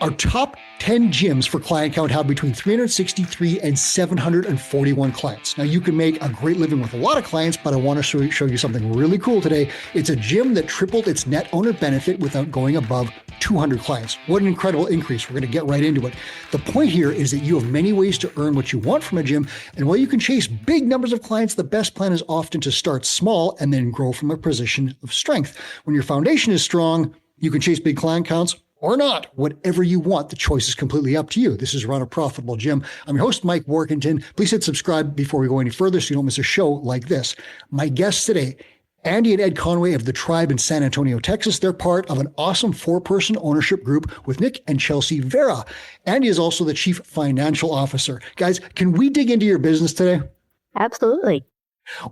Our top 10 gyms for client count have between 363 and 741 clients. Now, you can make a great living with a lot of clients, but I want to show you something really cool today. It's a gym that tripled its net owner benefit without going above 200 clients. What an incredible increase. We're going to get right into it. The point here is that you have many ways to earn what you want from a gym, and while you can chase big numbers of clients, the best plan is often to start small and then grow from a position of strength. When your foundation is strong, you can chase big client counts or not, whatever you want. The choice is completely up to you. This is Run a Profitable Gym. I'm your host, Mike Warkentin. Please hit subscribe before we go any further so you don't miss a show like this. My guests today, Andi and Ed Conway of the Tribe in San Antonio, Texas. They're part of an awesome 4-person ownership group with Nick and Chelsea Vera. Andi is also the Chief Financial Officer. Guys, can we dig into your business today? Absolutely.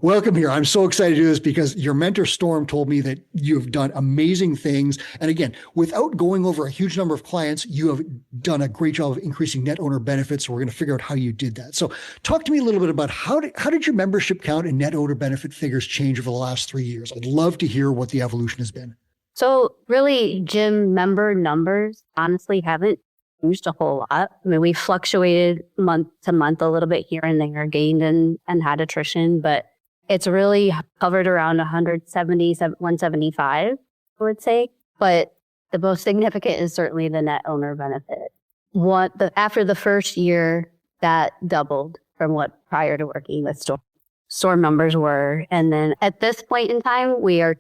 Welcome here. I'm so excited to do this because your mentor, Storm, told me that you've done amazing things. And again, without going over a huge number of clients, you have done a great job of increasing net owner benefits. So we're going to figure out how you did that. So talk to me a little bit about how did your membership count and net owner benefit figures change over the last 3 years? I'd love to hear what the evolution has been. So really, gym member numbers honestly haven't changed a whole lot. I mean, we fluctuated month to month a little bit here and there, gained and had attrition, but it's really hovered around 170, 175, I would say. But the most significant is certainly the net owner benefit. After the first year, that doubled from what prior to working with Storm numbers were. And then at this point in time, we are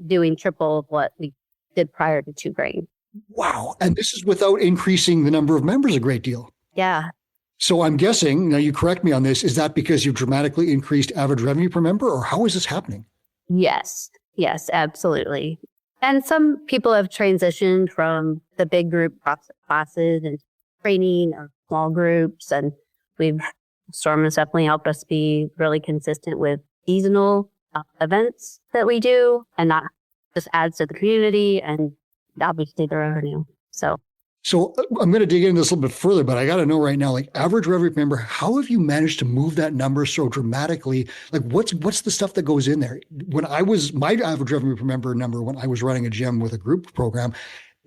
doing triple of what we did prior to 2 Grain. Wow. And this is without increasing the number of members a great deal. Yeah. So I'm guessing, now you correct me on this, is that because you've dramatically increased average revenue per member, or how is this happening? Yes, absolutely. And some people have transitioned from the big group classes and training or small groups. And Storm has definitely helped us be really consistent with seasonal events that we do, and that just adds to the community and obviously the revenue. So I'm going to dig into this a little bit further, but I got to know right now, like average revenue per member, how have you managed to move that number so dramatically? Like what's the stuff that goes in there? My average revenue per member number, when I was running a gym with a group program,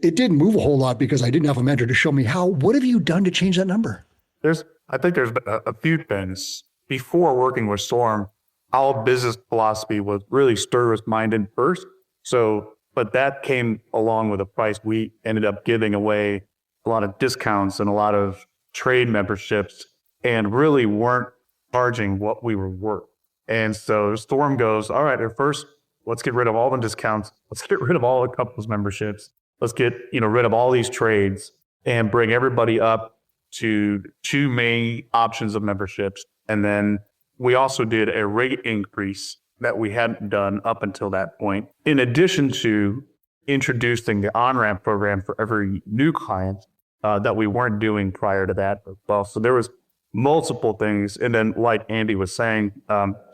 it didn't move a whole lot because I didn't have a mentor to show me how. What have you done to change that number? I think there's a few things. Before working with Storm, our business philosophy was really service-minded first. But that came along with a price. We ended up giving away a lot of discounts and a lot of trade memberships and really weren't charging what we were worth. And so Storm goes, all right, at first, let's get rid of all the discounts. Let's get rid of all the couples memberships. Let's get rid of all these trades and bring everybody up to 2 main options of memberships. And then we also did a rate increase that we hadn't done up until that point, in addition to introducing the on-ramp program for every new client that we weren't doing prior to that as well. So there was multiple things. And then like Andi was saying,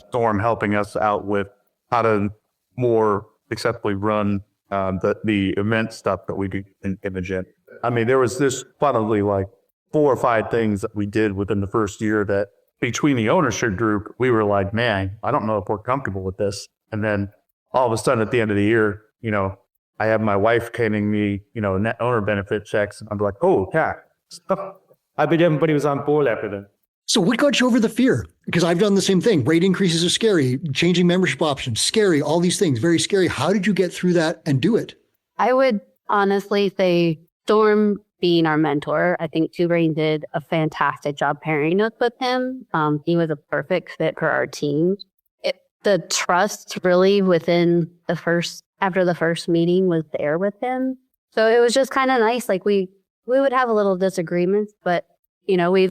Storm helping us out with how to more successfully run the event stuff that we do in the gym. I mean, there was this probably like 4 or 5 things that we did within the first year that between the ownership group, we were like, man, I don't know if we're comfortable with this. And then all of a sudden at the end of the year, I have my wife handing me, net owner benefit checks. I'm like, oh, yeah. I bet everybody was on board after that. So what got you over the fear? Because I've done the same thing. Rate increases are scary. Changing membership options, scary. All these things, very scary. How did you get through that and do it? I would honestly say Storm being our mentor, I think 2 Grain did a fantastic job pairing us with him. He was a perfect fit for our team. The trust really after the first meeting was there with him. So it was just kind of nice. Like we would have a little disagreements, but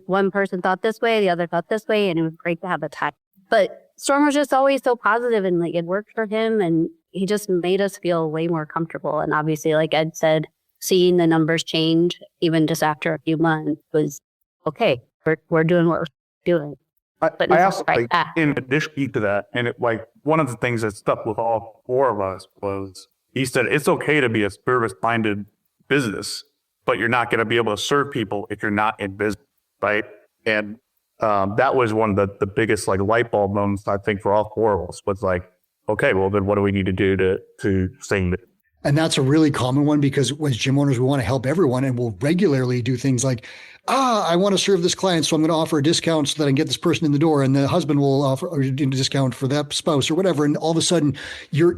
one person thought this way, the other thought this way, and it was great to have a time. But Storm was just always so positive, and like it worked for him, and he just made us feel way more comfortable. And obviously, like Ed said, seeing the numbers change, even just after a few months, was okay. We're doing what we're doing. I also think, in addition to that, and one of the things that stuck with all 4 of us was he said it's okay to be a service-minded business, but you're not going to be able to serve people if you're not in business, right? And that was one of the biggest light bulb moments I think for all 4 of us was like, okay, well then what do we need to do to stay in it? And that's a really common one because as gym owners, we want to help everyone and we'll regularly do things like, I want to serve this client, so I'm going to offer a discount so that I can get this person in the door, and the husband will offer a discount for that spouse or whatever. And all of a sudden, your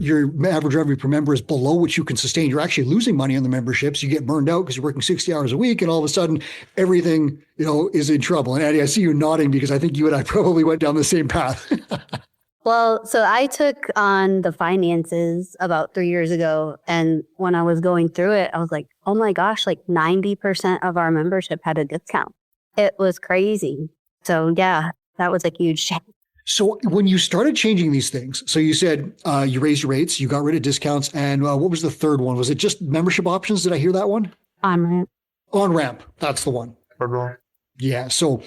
average revenue per member is below what you can sustain. You're actually losing money on the memberships. You get burned out because you're working 60 hours a week, and all of a sudden, everything is in trouble. And Andi, I see you nodding because I think you and I probably went down the same path. Well, so I took on the finances about 3 years ago. And when I was going through it, I was like, oh my gosh, like 90% of our membership had a discount. It was crazy. So yeah, that was a huge change. So when you started changing these things, so you said you raised your rates, you got rid of discounts. And what was the third one? Was it just membership options? Did I hear that one? On-ramp. On-ramp. That's the one. Yeah. So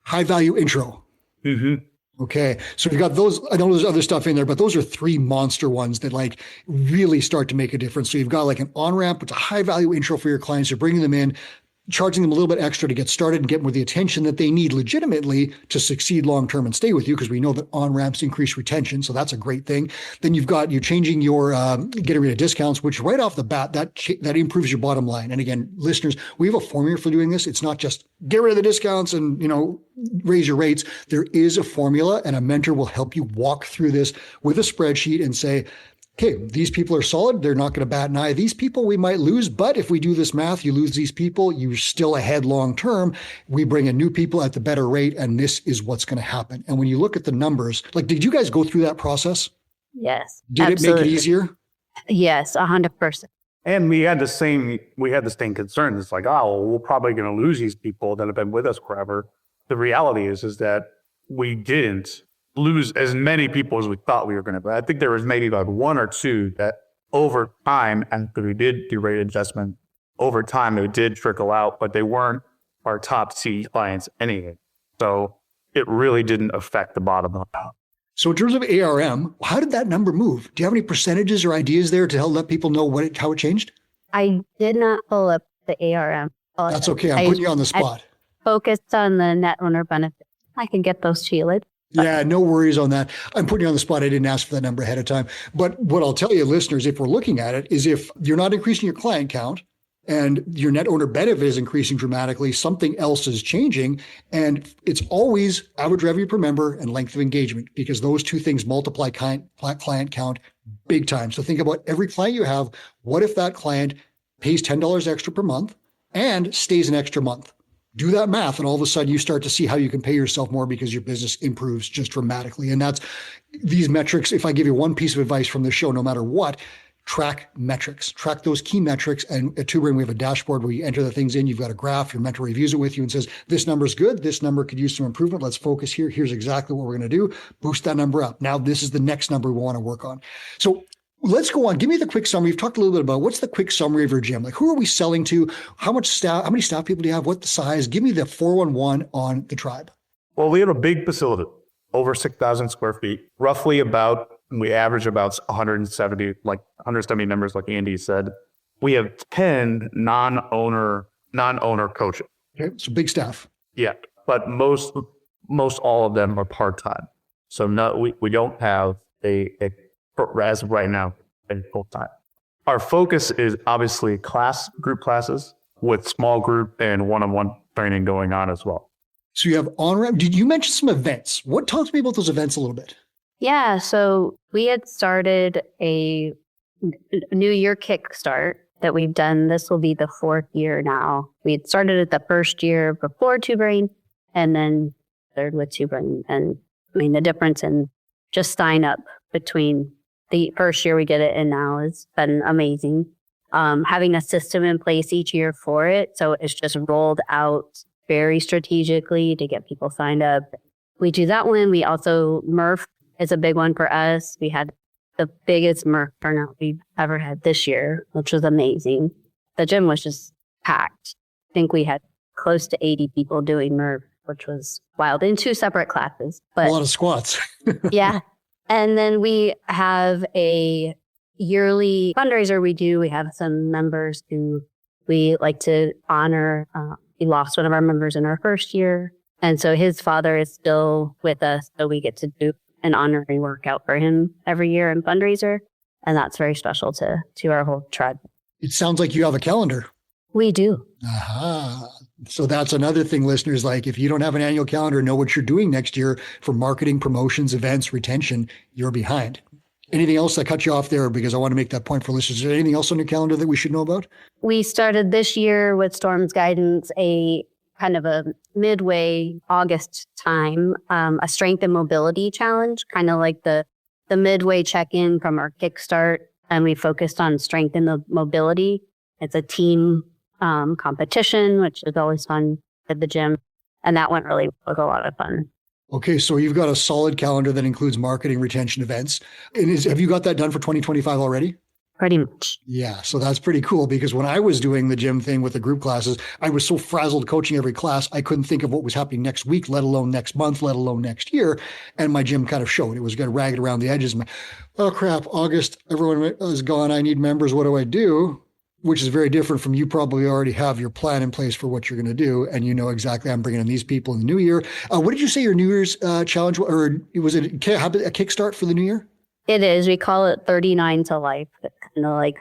high value intro. Mm-hmm. Okay. So we've got those. I know there's other stuff in there, but those are three monster ones that like really start to make a difference. So you've got like an on-ramp, which is a high value intro for your clients. You're bringing them in, charging them a little bit extra to get started and get more the attention that they need legitimately to succeed long-term and stay with you, because we know that on-ramps increase retention. So that's a great thing. Then you're changing your getting rid of discounts, which right off the bat, that improves your bottom line. And again, listeners, we have a formula for doing this. It's not just get rid of the discounts and, raise your rates. There is a formula, and a mentor will help you walk through this with a spreadsheet and say, okay, these people are solid. They're not going to bat an eye. These people we might lose, but if we do this math, you lose these people, you're still ahead long term. We bring in new people at the better rate, and this is what's going to happen. And when you look at the numbers, like, did you guys go through that process? Yes. Did absolutely. it make it easier? Yes, 100%. And we had the same concerns. It's like, we're probably going to lose these people that have been with us forever. The reality is that we didn't lose as many people as we thought we were going to. But I think there was maybe like one or two that over time, after we did do rate adjustment, over time they did trickle out, but they weren't our top C clients anyway. So it really didn't affect the bottom line. So in terms of ARM, how did that number move? Do you have any percentages or ideas there to help let people know how it changed? I did not pull up the ARM. That's okay. I'm putting you on the spot. I focused on the net owner benefit. I can get those to you later. Yeah, no worries on that. I'm putting you on the spot. I didn't ask for that number ahead of time. But what I'll tell you, listeners, if we're looking at it, is if you're not increasing your client count and your net owner benefit is increasing dramatically, something else is changing. And it's always average revenue per member and length of engagement, because those two things multiply client count big time. So think about every client you have. What if that client pays $10 extra per month and stays an extra month? Do that math, and all of a sudden you start to see how you can pay yourself more because your business improves just dramatically. And that's these metrics. If I give you one piece of advice from the show, no matter what, track metrics, track those key metrics. And at Two Brain, we have a dashboard where you enter the things in. You've got a graph. Your mentor reviews it with you and says, this number's good. This number could use some improvement. Let's focus here. Here's exactly what we're going to do. Boost that number up. Now, this is the next number we want to work on. So let's go on. Give me the quick summary. You've talked a little bit about what's the quick summary of your gym. Like, who are we selling to? How many staff people do you have? What the size? Give me the 411 on the tribe. Well, we have a big facility, over 6,000 square feet, roughly we average about 170 members, like Andy said. We have 10 non-owner coaches. Okay, so big staff. Yeah, but most all of them are part-time. So we don't have as of right now, full time. Our focus is obviously group classes with small group and one-on-one training going on as well. So you have on-ramp. Did you mention some events? Talk to me about those events a little bit. Yeah, so we had started a New Year kickstart that we've done. This will be the 4th year now. We had started it the first year before Two Brain, and then third with Two Brain. And I mean, the difference in just sign up between the first year we did it and now has been amazing. Having a system in place each year for it. So it's just rolled out very strategically to get people signed up. We do that one. We also, Murph is a big one for us. We had the biggest Murph turnout we've ever had this year, which was amazing. The gym was just packed. I think we had close to 80 people doing Murph, which was wild, in 2 separate classes. But a lot of squats. Yeah. And then we have a yearly fundraiser we do. We have some members who we like to honor. We lost one of our members in our first year. And so his father is still with us. So we get to do an honorary workout for him every year in fundraiser. And that's very special to our whole tribe. It sounds like you have a calendar. We do. Aha. So that's another thing, listeners. Like if you don't have an annual calendar, know what you're doing next year for marketing, promotions, events, retention, you're behind. Anything else that cut you off there? Because I want to make that point for listeners. Is there anything else on your calendar that we should know about? We started this year with Storm's guidance, a kind of a midway August time, a strength and mobility challenge, kind of like the midway check-in from our kickstart. And we focused on strength and the mobility. It's a team competition, which is always fun at the gym. And that went really with a lot of fun. Okay, so you've got a solid calendar that includes marketing, retention, events. And have you got that done for 2025 already? Pretty much. Yeah, so that's pretty cool because when I was doing the gym thing with the group classes, I was so frazzled coaching every class, I couldn't think of what was happening next week, let alone next month, let alone next year. And my gym kind of showed. It was getting ragged around the edges. Oh, crap, August, everyone is gone. I need members. What do I do? Which is very different from you probably already have your plan in place for what you're going to do. And you know exactly, I'm bringing in these people in the new year. What did you say your New Year's challenge, or was it a kickstart for the new year? It is. We call it 39 to life. Kind of like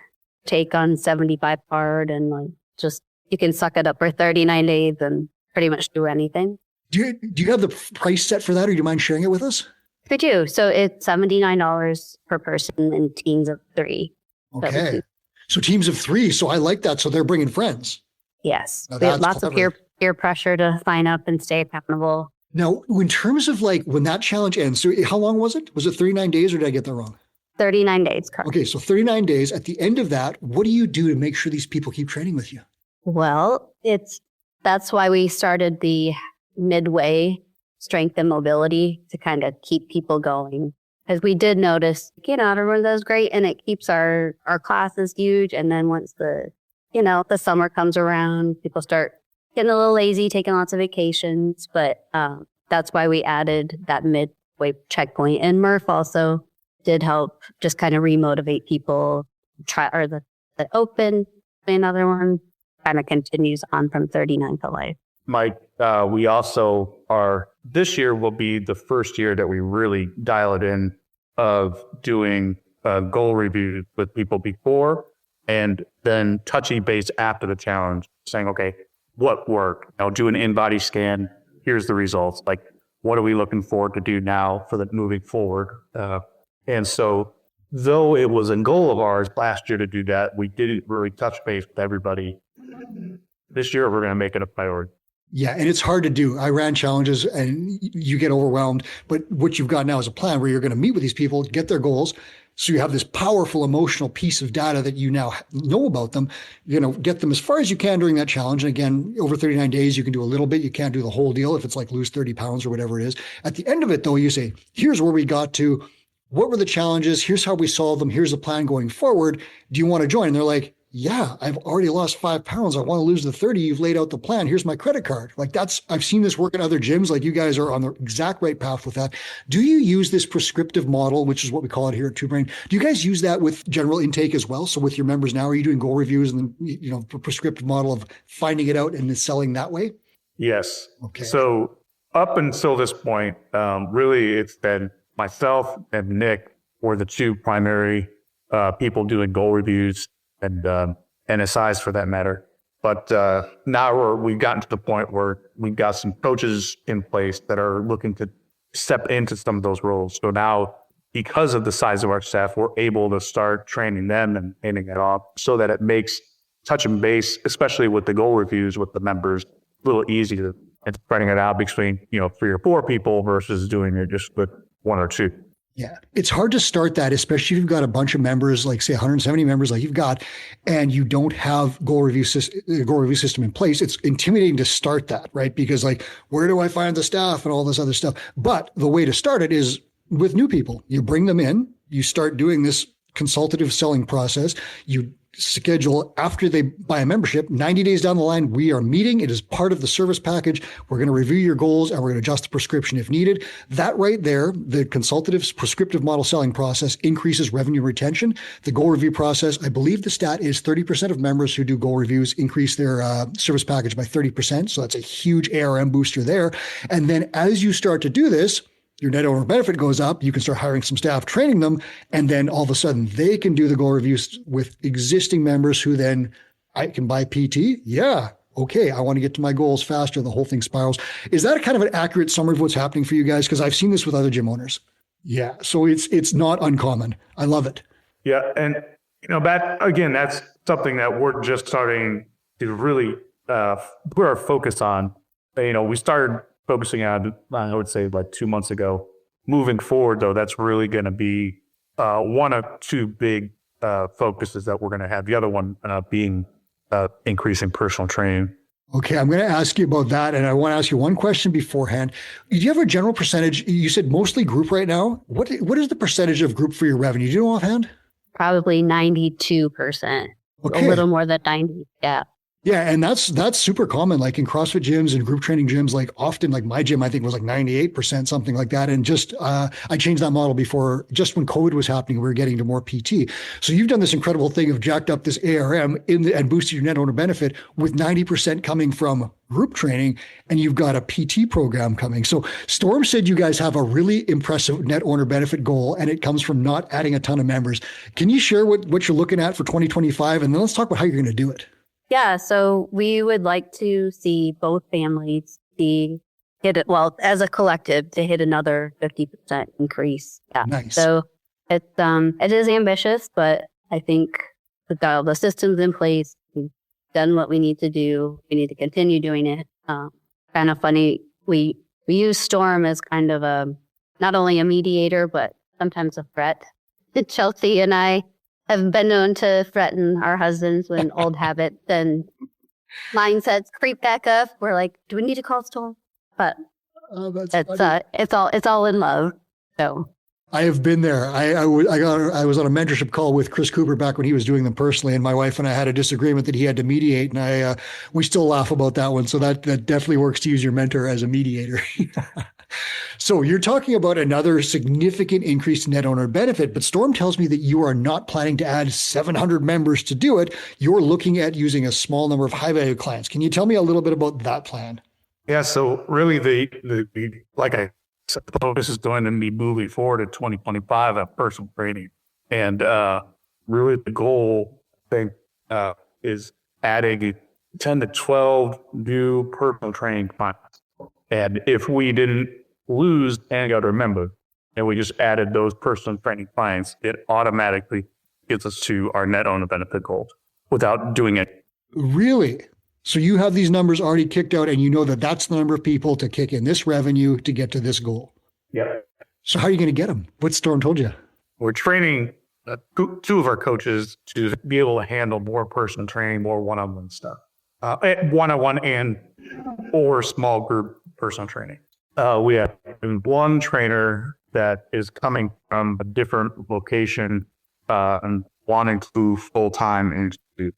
take on 75 hard and like just, you can suck it up for 39 days and pretty much do anything. Do you have the price set for that, or do you mind sharing it with us? We do. So it's $79 per person in teams of 3. Okay. So teams of 3. So I like that. So they're bringing friends. Yes. Now We have lots clever. of peer pressure to sign up and stay accountable. Now, in terms of like when that challenge ends, so how long was it? Was it 39 days or did I get that wrong? 39 days, correct. Okay, so 39 days. At the end of that, what do you do to make sure these people keep training with you? Well, that's why we started the midway strength and mobility to kind of keep people going. Because we did notice, everyone does great and it keeps our classes huge. And then once the summer comes around, people start getting a little lazy, taking lots of vacations. But that's why we added that midway checkpoint. And Murph also did help just kind of remotivate people. The open, another one kind of continues on from 39 to life. Mike, we also this year will be the first year that we really dial it in of doing goal reviews with people before and then touchy base after the challenge, saying, okay, what worked? Do an in-body scan. Here's the results. Like, what are we looking forward to do now for the moving forward? And so though it was a goal of ours last year to do that, we didn't really touch base with everybody. This year, we're going to make it a priority. Yeah, and it's hard to do. I ran challenges and you get overwhelmed, but what you've got now is a plan where you're going to meet with these people, get their goals. So you have this powerful emotional piece of data that you now know about them, get them as far as you can during that challenge. And again, over 39 days, you can do a little bit. You can't do the whole deal if it's like lose 30 pounds or whatever it is. At the end of it, though, you say, here's where we got to. What were the challenges? Here's how we solved them. Here's the plan going forward. Do you want to join? And they're like, yeah, I've already lost 5 pounds. I want to lose the 30. You've laid out the plan. Here's my credit card. Like I've seen this work in other gyms. Like you guys are on the exact right path with that. Do you use this prescriptive model, which is what we call it here at Two Brain? Do you guys use that with general intake as well? So with your members now, are you doing goal reviews and then, prescriptive model of finding it out and then selling that way? Yes. Okay. So up until this point, really it's been myself and Nick were the two primary people doing goal reviews and NSIs for that matter. But now we've gotten to the point where we've got some coaches in place that are looking to step into some of those roles. So now, because of the size of our staff, we're able to start training them and handing it off so that it makes touch and base, especially with the goal reviews with the members, a little easier and spreading it out between 3 or 4 people versus doing it just with 1 or 2. Yeah, it's hard to start that, especially if you've got a bunch of members, like say 170 members like you've got, and you don't have goal review system in place. It's intimidating to start that, right? Because like, where do I find the staff and all this other stuff? But the way to start it is with new people. You bring them in, you start doing this consultative selling process. You schedule after they buy a membership, 90 days down the line, we are meeting. It is part of the service package. We're going to review your goals and we're going to adjust the prescription if needed. That right there, the consultative prescriptive model selling process increases revenue retention. The goal review process, I believe the stat is 30% of members who do goal reviews increase their service package by 30%. So that's a huge ARM booster there. And then as you start to do this, your net owner benefit goes up, you can start hiring some staff, training them, and then all of a sudden they can do the goal reviews with existing members who then, I can buy PT? Yeah. Okay, I want to get to my goals faster. The whole thing spirals. Is that a kind of an accurate summary of what's happening for you guys? Because I've seen this with other gym owners. Yeah, so it's not uncommon. I love it. Yeah, and that's something that we're just starting to really put our focus on. We started focusing on, I would say, like 2 months ago. Moving forward, though, that's really going to be one of two big focuses that we're going to have. The other one being increasing personal training. Okay, I'm going to ask you about that. And I want to ask you one question beforehand. Do you have a general percentage? You said mostly group right now. What is the percentage of group for your revenue? Do you know offhand? Probably 92%. Okay. A little more than 90. Yeah. Yeah, and that's super common. Like in CrossFit gyms and group training gyms, like often, like my gym, I think was like 98%, something like that. And just I changed that model before, just when COVID was happening, we were getting to more PT. So you've done this incredible thing of jacked up this ARM and boosted your net owner benefit with 90% coming from group training, and you've got a PT program coming. So Storm said you guys have a really impressive net owner benefit goal, and it comes from not adding a ton of members. Can you share what you're looking at for 2025? And then let's talk about how you're going to do it. Yeah, so we would like to see both families hit it, well, as a collective, to hit another 50% increase. Yeah. Nice. So it is ambitious, but I think we've got all the systems in place. We've done what we need to do. We need to continue doing it. Kind of funny. We use Storm as kind of not only a mediator, but sometimes a threat. Chelsea and I have been known to threaten our husbands when old habits and mindsets creep back up. We're like, do we need to call Storm? But it's all in love. So I have been there. I was on a mentorship call with Chris Cooper back when he was doing them personally, and my wife and I had a disagreement that he had to mediate, and we still laugh about that one. So that definitely works to use your mentor as a mediator. So you're talking about another significant increase in net owner benefit, but Storm tells me that you are not planning to add 700 members to do it. You're looking at using a small number of high value clients. Can you tell me a little bit about that plan? Yeah, so really the like I said, the focus is going to be moving forward in 2025 at personal training. And really the goal, I think, is adding 10 to 12 new personal training clients. And if we didn't lose, and you got to remember, and we just added those personal training clients, it automatically gets us to our net owner benefit goals without doing it. Really? So you have these numbers already kicked out, and you know that that's the number of people to kick in this revenue to get to this goal. Yeah. So how are you going to get them? What Storm told you? We're training two of our coaches to be able to handle more personal training, more one-on-one stuff, one-on-one and or small group personal training. We have one trainer that is coming from a different location and wanting to move full-time into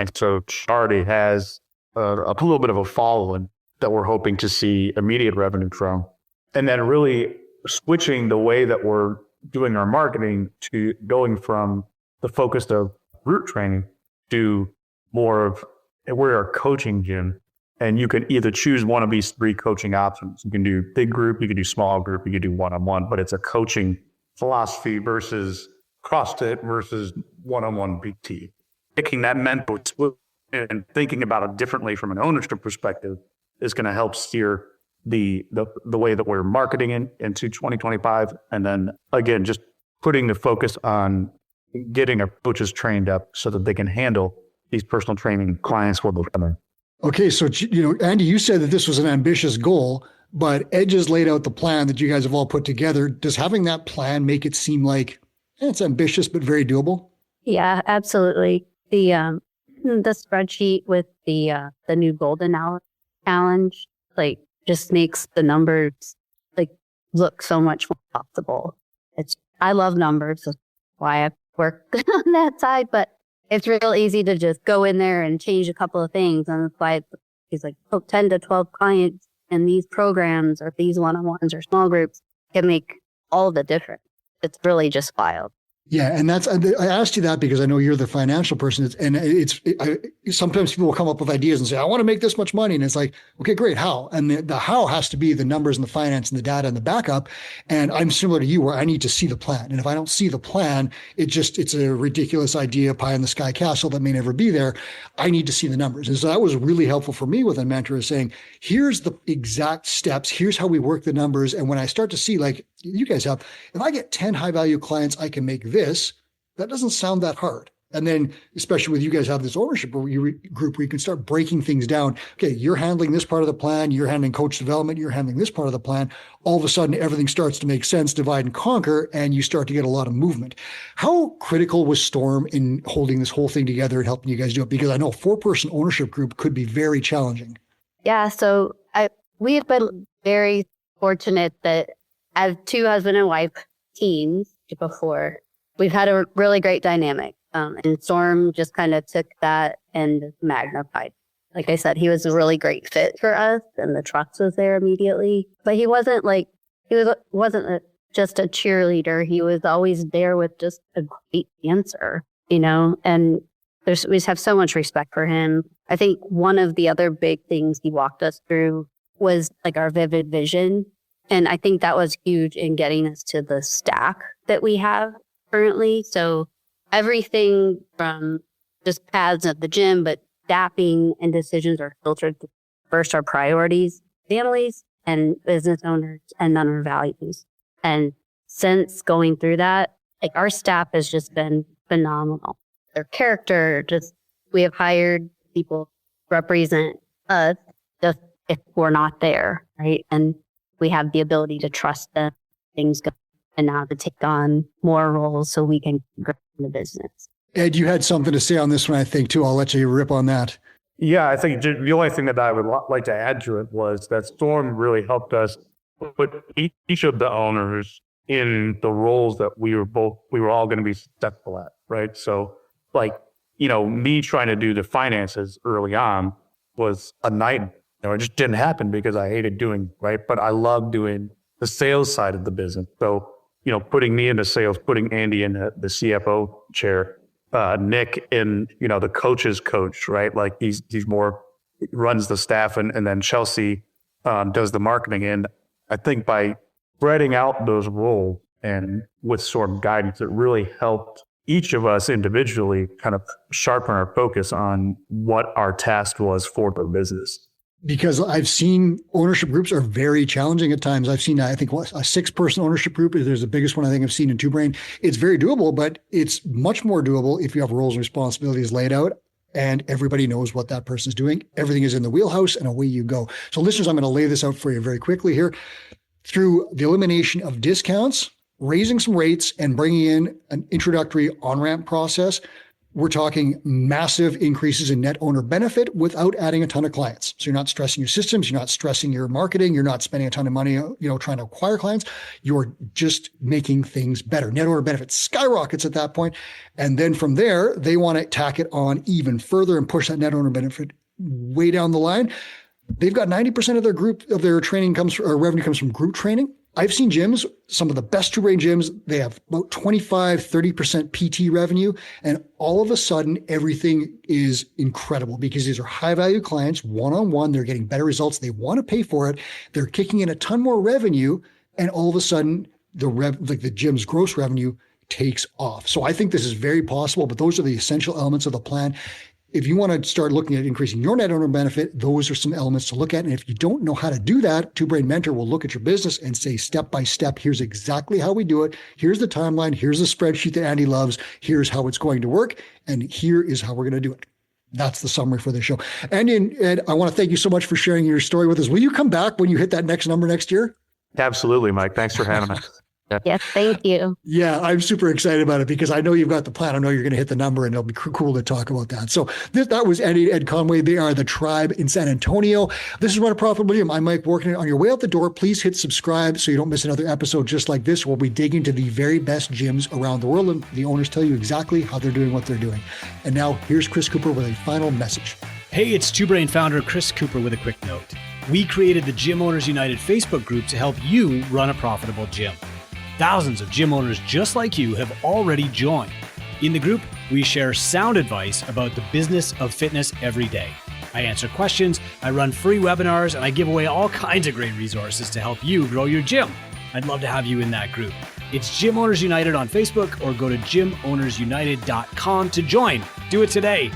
and so she already has a little bit of a following that we're hoping to see immediate revenue from. And then really switching the way that we're doing our marketing to going from the focus of group training to more of, we're a coaching gym. And you can either choose one of these three coaching options. You can do big group, you can do small group, you can do one-on-one, but it's a coaching philosophy versus CrossFit versus one-on-one PT. Picking that mental switch and thinking about it differently from an ownership perspective is going to help steer the way that we're marketing into 2025. And then again, just putting the focus on getting our coaches trained up so that they can handle these personal training clients when they're coming. Okay, so Andy, you said that this was an ambitious goal, but Ed just laid out the plan that you guys have all put together. Does having that plan make it seem like it's ambitious but very doable? Yeah, absolutely. The spreadsheet with the new golden hour challenge just makes the numbers look so much more possible. I love numbers, that's why I work on that side, but it's real easy to just go in there and change a couple of things. And that's why he's 10 to 12 clients in these programs or these one-on-ones or small groups can make all the difference. It's really just wild. Yeah. And I asked you that because I know you're the financial person. And sometimes people will come up with ideas and say, I want to make this much money. And it's like, okay, great. How? And the how has to be the numbers and the finance and the data and the backup. And I'm similar to you where I need to see the plan. And if I don't see the plan, it's a ridiculous idea, pie in the sky castle that may never be there. I need to see the numbers. And so that was really helpful for me with a mentor is saying, here's the exact steps. Here's how we work the numbers. And when I start to see, like you guys have, if I get 10 high value clients, I can make this. That doesn't sound that hard. And then, especially with you guys have this ownership group where you can start breaking things down. Okay, you're handling this part of the plan. You're handling coach development. You're handling this part of the plan. All of a sudden, everything starts to make sense, divide and conquer, and you start to get a lot of movement. How critical was Storm in holding this whole thing together and helping you guys do it? Because I know a 4-person ownership group could be very challenging. Yeah, so we have been very fortunate that as 2 husband and wife teams before, we've had a really great dynamic. And Storm just kind of took that and magnified. Like I said, he was a really great fit for us and the trust was there immediately. But he wasn't just a cheerleader. He was always there with just a great answer, and we just have so much respect for him. I think one of the other big things he walked us through was like our vivid vision. And I think that was huge in getting us to the stack that we have currently. So everything from just paths at the gym, but staffing and decisions are filtered first our priorities, families and business owners, and then our values. And since going through that, like our staff has just been phenomenal. Their character, we have hired people represent us just if we're not there, right? And we have the ability to trust them, things go, and now to take on more roles so we can grow in the business. Ed, you had something to say on this one, I think, too. I'll let you rip on that. Yeah, I think the only thing that I would like to add to it was that Storm really helped us put each of the owners in the roles that we were all going to be successful at, right? So me trying to do the finances early on was a nightmare. It just didn't happen because I hated doing, right? But I love doing the sales side of the business. So, putting me into sales, putting Andi in the CFO chair, Nick in, the coach's coach, right? Like he's more runs the staff and then Chelsea does the marketing. And I think by spreading out those roles and with sort of guidance, it really helped each of us individually kind of sharpen our focus on what our task was for the business. Because I've seen ownership groups are very challenging at times. I've seen, I think, a 6-person ownership group. There's the biggest one I think I've seen in Two Brain. It's very doable, but it's much more doable if you have roles and responsibilities laid out and everybody knows what that person's doing. Everything is in the wheelhouse and away you go. So listeners, I'm going to lay this out for you very quickly here. Through the elimination of discounts, raising some rates, and bringing in an introductory on-ramp process, we're talking massive increases in net owner benefit without adding a ton of clients. So you're not stressing your systems, you're not stressing your marketing, you're not spending a ton of money, trying to acquire clients. You're just making things better. Net owner benefit skyrockets at that point. And then from there, they want to tack it on even further and push that net owner benefit way down the line. They've got 90% of their training revenue comes from group training. I've seen gyms, some of the best Two Brain gyms, they have about 25-30% PT revenue. And all of a sudden, everything is incredible because these are high value clients, one-on-one. They're getting better results. They want to pay for it. They're kicking in a ton more revenue. And all of a sudden, the gym's gross revenue takes off. So I think this is very possible, but those are the essential elements of the plan. If you want to start looking at increasing your net owner benefit, those are some elements to look at. And if you don't know how to do that, Two Brain Mentor will look at your business and say, step by step, here's exactly how we do it. Here's the timeline. Here's the spreadsheet that Andi loves. Here's how it's going to work. And here is how we're going to do it. That's the summary for the show. Andi and Ed, I want to thank you so much for sharing your story with us. Will you come back when you hit that next number next year? Absolutely, Mike. Thanks for having us. Yeah. Yes, thank you. Yeah, I'm super excited about it because I know you've got the plan. I know you're going to hit the number and it'll be cool to talk about that. So that was Andi and Ed Conway. They are the tribe in San Antonio. This is Run a Profitable Gym. I'm Mike Warkentin. On your way out the door, please hit subscribe so you don't miss another episode just like this where we dig into the very best gyms around the world and the owners tell you exactly how they're doing what they're doing. And now here's Chris Cooper with a final message. Hey, it's Two Brain founder Chris Cooper with a quick note. We created the Gym Owners United Facebook group to help you run a profitable gym. Thousands of gym owners just like you have already joined. In the group, we share sound advice about the business of fitness every day. I answer questions, I run free webinars, and I give away all kinds of great resources to help you grow your gym. I'd love to have you in that group. It's Gym Owners United on Facebook, or go to gymownersunited.com to join. Do it today.